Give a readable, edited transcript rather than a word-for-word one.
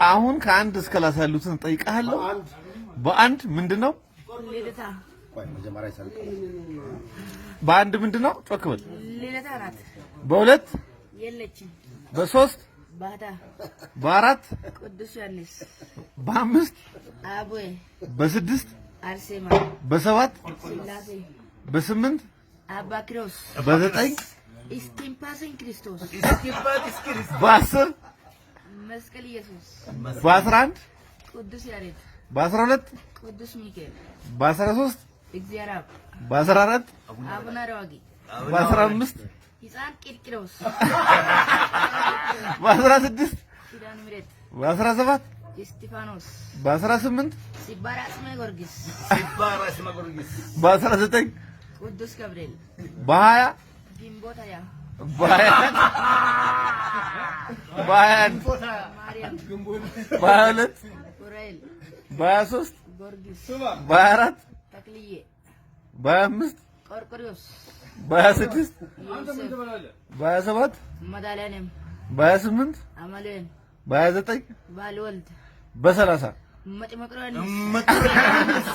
አሁን ከአንድ እስከ 30 ያሉትን ጠይቃለሁ። በአንድ ምንድነው? ልደታ በአንድ ምንድነው? ጮክ በል። ልደታ ናት። በሁለት የለችም። በሶስት ባታ በአራት ቅዱስ ዮሐንስ በአምስት አቡዬ በስድስት አርሴማ በሰባት ስላሴ በስምንት አባ ኪሮስ በዘጠኝ ኢስቲምፓስን ክርስቶስ በ10 መስቀል ኢየሱስ በ11 ቅዱስ ያሬድ በ12 ቅዱስ ሚካኤል በ13 እግዚአብሔር አብ በ14 አቡነ አረጋዊ በ15 ሕፃን ቂርቆስ በ16 ኪዳነ ምሕረት በ17 እስጢፋኖስ በ18 ሲባራ ስመ ጊዮርጊስ በ19 ቅዱስ ገብርኤል በ20 ግንቦት ሃያ በ21 ማርያም በ22 ኡራኤል በ23 ጊዮርጊስ በ24 ተክልዬ በ25 ቆርቆሪዮስ በ26 ዮሴፍ በ27 መድኃኒዓለም በ28 አማኑኤል በ29 ባልወልድ በ30 መጥምቁ ዮሐንስ